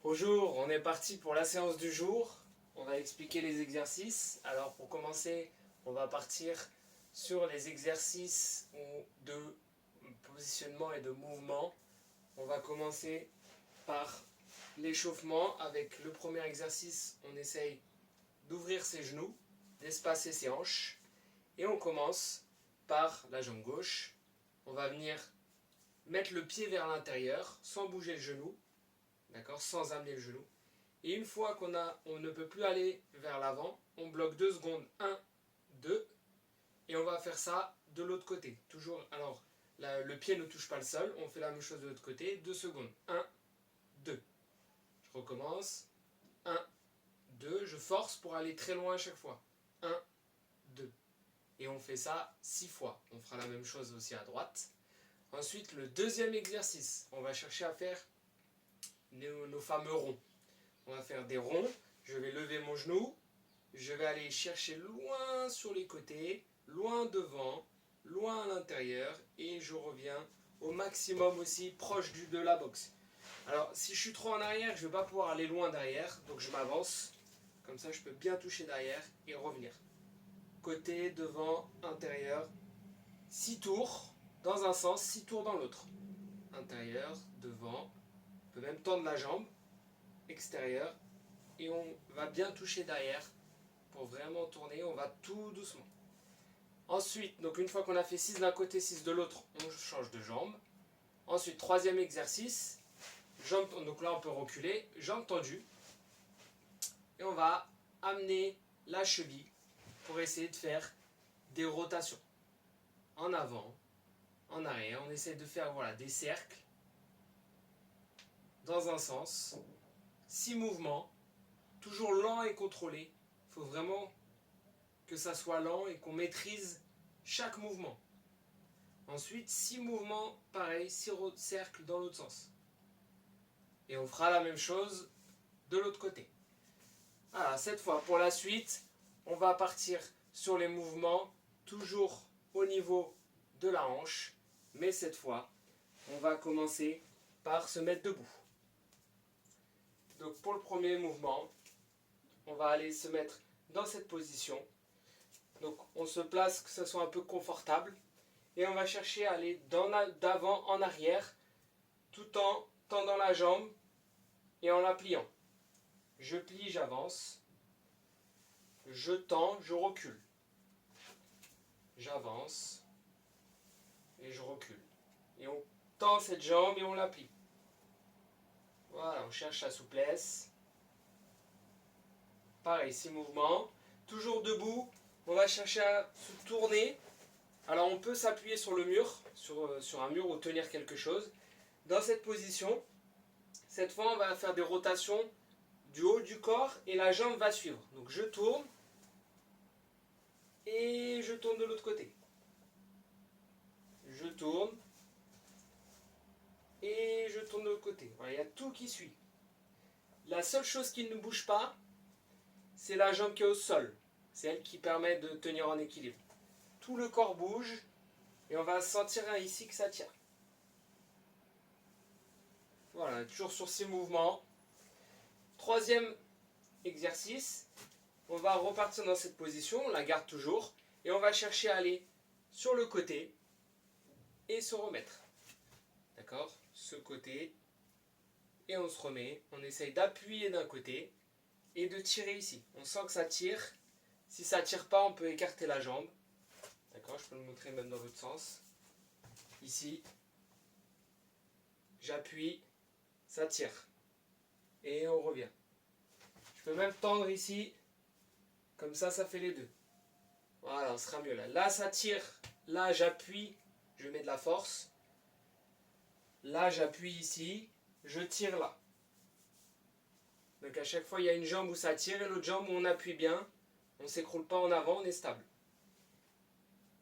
Bonjour, on est parti pour la séance du jour. On va expliquer les exercices. Alors pour commencer, on va partir sur les exercices de positionnement et de mouvement. On va commencer par l'échauffement. Avec le premier exercice, on essaye d'ouvrir ses genoux, d'espacer ses hanches. Et on commence par la jambe gauche. On va venir mettre le pied vers l'intérieur sans bouger le genou. D'accord, sans amener le genou. Et une fois on ne peut plus aller vers l'avant, on bloque 2 secondes, 1, 2, et on va faire ça de l'autre côté. Toujours, alors, le pied ne touche pas le sol, on fait la même chose de l'autre côté, 2 secondes, 1, 2. Je recommence, 1, 2, je force pour aller très loin à chaque fois, 1, 2. Et on fait ça 6 fois. On fera la même chose aussi à droite. Ensuite, le deuxième exercice, on va chercher à faire nos fameux ronds. On va faire des ronds, je vais lever mon genou, je vais aller chercher loin sur les côtés, loin devant, loin à l'intérieur, et je reviens au maximum aussi proche de la boxe. Alors si je suis trop en arrière, je ne vais pas pouvoir aller loin derrière, donc je m'avance, comme ça je peux bien toucher derrière et revenir. Côté, devant, intérieur, 6 tours dans un sens, 6 tours dans l'autre. Intérieur, devant, on peut même tendre la jambe, extérieur, et on va bien toucher derrière pour vraiment tourner, on va tout doucement. Ensuite, donc une fois qu'on a fait 6 d'un côté, 6 de l'autre, on change de jambe. Ensuite, troisième exercice, donc là on peut reculer, jambes tendues, et on va amener la cheville pour essayer de faire des rotations. En avant, en arrière, on essaie de faire des cercles dans un sens, 6 mouvements, toujours lent et contrôlé. Il faut vraiment que ça soit lent et qu'on maîtrise chaque mouvement. Ensuite, 6 mouvements, pareil, 6 cercles dans l'autre sens. Et on fera la même chose de l'autre côté. Voilà, cette fois, pour la suite, on va partir sur les mouvements, toujours au niveau de la hanche. Mais cette fois, on va commencer par se mettre debout. Donc pour le premier mouvement, on va aller se mettre dans cette position. Donc on se place que ce soit un peu confortable. Et on va chercher à aller d'avant en arrière, tout en tendant la jambe et en la pliant. Je plie, j'avance. Je tends, je recule. J'avance et je recule. Et on tend cette jambe et on la plie. Voilà, on cherche la souplesse. Pareil, 6 mouvements. Toujours debout, on va chercher à se tourner. Alors on peut s'appuyer sur le mur, sur un mur ou tenir quelque chose. Dans cette position, cette fois on va faire des rotations du haut du corps et la jambe va suivre. Donc je tourne et je tourne de l'autre côté. Je tourne et je tourne de l'autre côté. Voilà, il y a tout qui suit. La seule chose qui ne bouge pas, c'est la jambe qui est au sol. C'est elle qui permet de tenir en équilibre. Tout le corps bouge et on va sentir ici que ça tire. Voilà, toujours sur ces mouvements. Troisième exercice, on va repartir dans cette position, on la garde toujours, et on va chercher à aller sur le côté et se remettre. D'accord? Ce côté, et on se remet, on essaye d'appuyer d'un côté et de tirer ici. On sent que ça tire. Si ça ne tire pas, on peut écarter la jambe. D'accord? Je peux le montrer même dans l'autre sens. Ici, j'appuie, ça tire. Et on revient. Je peux même tendre ici. Comme ça fait les deux. Voilà, on sera mieux là. Là, ça tire. Là, j'appuie. Je mets de la force. Là, j'appuie ici. Je tire là. Donc à chaque fois, il y a une jambe où ça tire et l'autre jambe où on appuie bien. On ne s'écroule pas en avant, on est stable.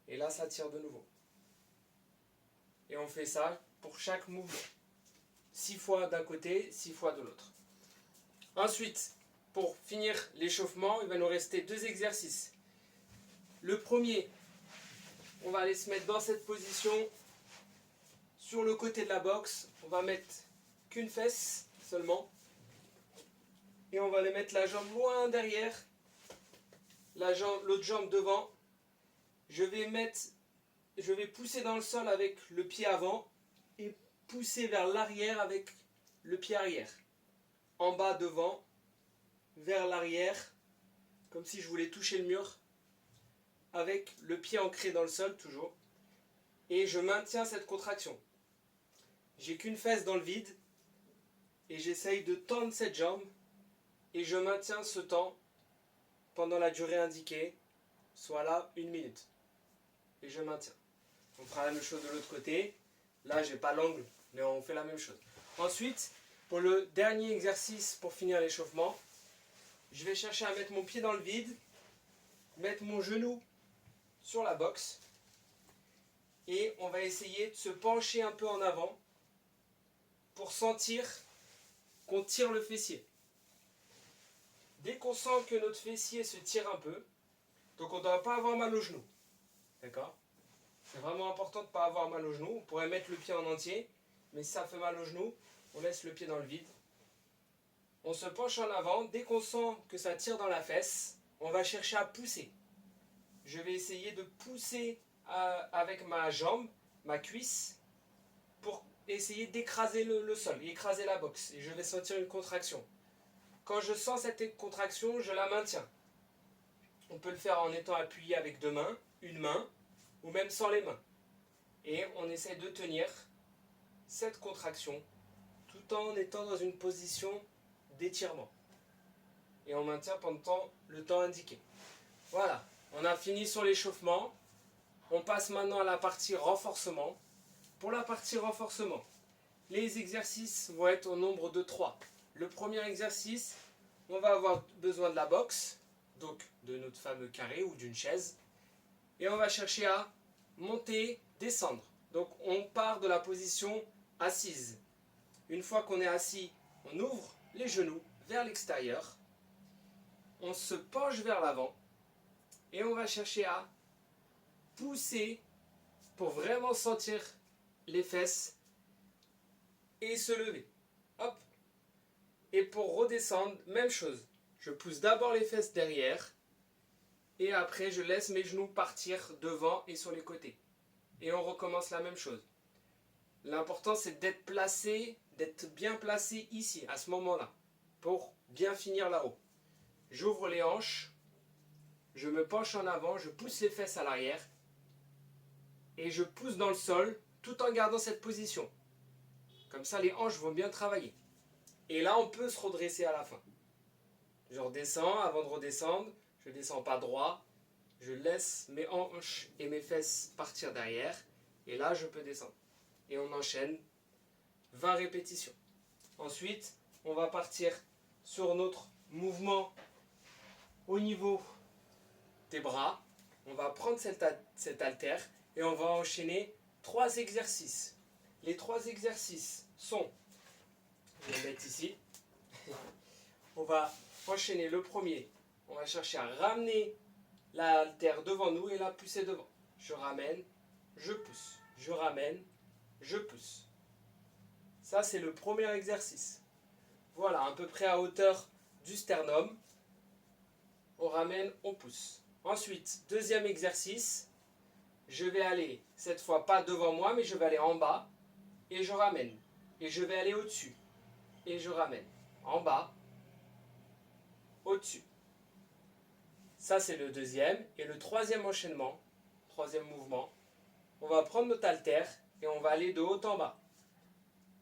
Et là, ça tire de nouveau. Et on fait ça pour chaque mouvement. 6 fois d'un côté, 6 fois de l'autre. Ensuite, pour finir l'échauffement, il va nous rester 2 exercices. Le premier, on va aller se mettre dans cette position sur le côté de la boxe. On va mettre qu'une fesse seulement. Et on va aller mettre la jambe loin derrière, l'autre jambe devant. Je vais pousser dans le sol avec le pied avant et pousser vers l'arrière avec le pied arrière. En bas devant, vers l'arrière, comme si je voulais toucher le mur, avec le pied ancré dans le sol toujours. Et je maintiens cette contraction. J'ai qu'une fesse dans le vide et j'essaye de tendre cette jambe et je maintiens ce temps pendant la durée indiquée, soit là 1 minute. Et je maintiens. On fera la même chose de l'autre côté. Là, j'ai pas l'angle, mais on fait la même chose. Ensuite, pour le dernier exercice pour finir l'échauffement, je vais chercher à mettre mon pied dans le vide, mettre mon genou sur la boxe et on va essayer de se pencher un peu en avant pour sentir qu'on tire le fessier. Dès qu'on sent que notre fessier se tire un peu, donc on ne doit pas avoir mal au genou. D'accord ? C'est vraiment important de ne pas avoir mal au genou. On pourrait mettre le pied en entier, mais si ça fait mal au genou, on laisse le pied dans le vide. On se penche en avant. Dès qu'on sent que ça tire dans la fesse, on va chercher à pousser. Je vais essayer de pousser avec ma jambe, ma cuisse, pour essayer d'écraser le sol, écraser la boxe. Et je vais sentir une contraction. Quand je sens cette contraction, je la maintiens. On peut le faire en étant appuyé avec 2 mains, une main, ou même sans les mains. Et on essaie de tenir cette contraction tout en étant dans une position d'étirement. Et on maintient pendant le temps indiqué. Voilà, on a fini sur l'échauffement. On passe maintenant à la partie renforcement. Pour la partie renforcement, les exercices vont être au nombre de 3. Le premier exercice, on va avoir besoin de la boxe, donc de notre fameux carré ou d'une chaise. Et on va chercher à monter, descendre. Donc on part de la position assise. Une fois qu'on est assis, on ouvre les genoux vers l'extérieur. On se penche vers l'avant. Et on va chercher à pousser pour vraiment sentir les fesses et se lever. Hop. Et pour redescendre, même chose. Je pousse d'abord les fesses derrière et après je laisse mes genoux partir devant et sur les côtés. Et on recommence la même chose. L'important c'est d'être placé, d'être bien placé ici, à ce moment-là, pour bien finir là-haut. J'ouvre les hanches, je me penche en avant, je pousse les fesses à l'arrière et je pousse dans le sol tout en gardant cette position. Comme ça les hanches vont bien travailler. Et là on peut se redresser à la fin. Je redescends, avant de redescendre, je ne descends pas droit, je laisse mes hanches et mes fesses partir derrière et là je peux descendre. Et on enchaîne 20 répétitions. Ensuite, on va partir sur notre mouvement au niveau des bras. On va prendre cet haltère et on va enchaîner 3 exercices. Les 3 exercices sont, je vais le mettre ici, on va enchaîner le premier. On va chercher à ramener la haltère devant nous et la pousser devant. Je ramène, je pousse, je ramène, je pousse. Ça, c'est le premier exercice. Voilà, à peu près à hauteur du sternum. On ramène, on pousse. Ensuite, deuxième exercice. Je vais aller, cette fois pas devant moi, mais je vais aller en bas. Et je ramène. Et je vais aller au-dessus. Et je ramène. En bas. Au-dessus. Ça, c'est le deuxième. Et le troisième enchaînement, troisième mouvement, on va prendre notre haltère et on va aller de haut en bas.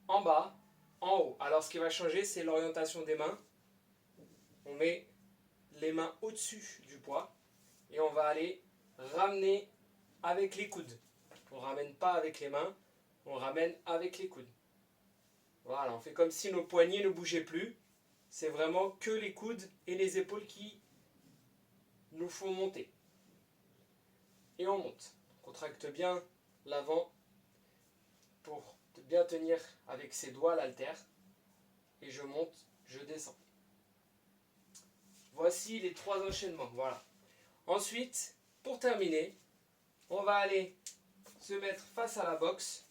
En bas, en haut. Alors, ce qui va changer, c'est l'orientation des mains. On met les mains au-dessus du poids et on va aller ramener avec les coudes. On ne ramène pas avec les mains, on ramène avec les coudes. Voilà, on fait comme si nos poignets ne bougeaient plus. C'est vraiment que les coudes et les épaules qui nous font monter. Et on monte. On contracte bien l'avant pour bien tenir avec ses doigts l'haltère. Et je monte, je descends. Voici les 3 enchaînements. Voilà. Ensuite, pour terminer, on va aller se mettre face à la boxe.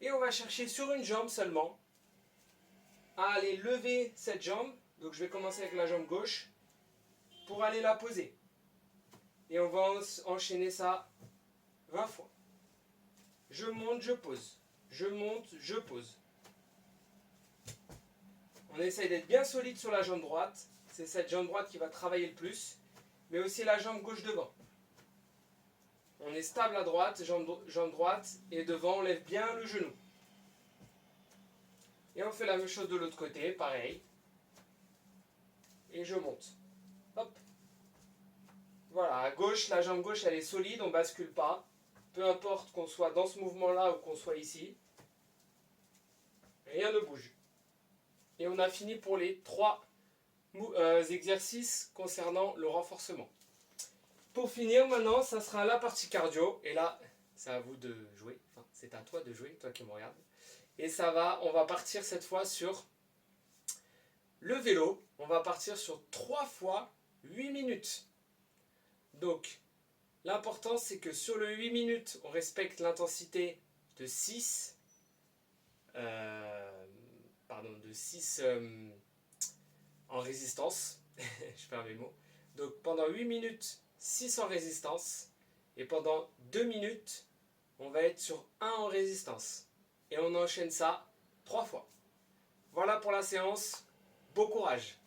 Et on va chercher sur une jambe seulement à aller lever cette jambe Donc je vais commencer avec la jambe gauche pour aller la poser. Et on va enchaîner ça 20 fois. Je monte, je pose. Je monte, je pose. On essaye d'être bien solide sur la jambe droite. C'est cette jambe droite qui va travailler le plus. Mais aussi la jambe gauche devant. On est stable à droite, jambe droite. Et devant, on lève bien le genou. Et on fait la même chose de l'autre côté, pareil. Et je monte. Hop. Voilà, à gauche, la jambe gauche, elle est solide, on ne bascule pas. Peu importe qu'on soit dans ce mouvement-là ou qu'on soit ici. Rien ne bouge. Et on a fini pour les 3 exercices concernant le renforcement. Pour finir, maintenant, ça sera la partie cardio. Et là, c'est à vous de jouer. Enfin, c'est à toi de jouer, toi qui me regardes. Et on va partir cette fois sur le vélo. On va partir sur 3 fois 8 minutes. Donc, l'important, c'est que sur le 8 minutes, on respecte l'intensité de 6. De 6 en résistance. Je perds mes mots. Donc, pendant 8 minutes, 6 en résistance. Et pendant 2 minutes, on va être sur 1 en résistance. Et on enchaîne ça 3 fois. Voilà pour la séance. Bon courage!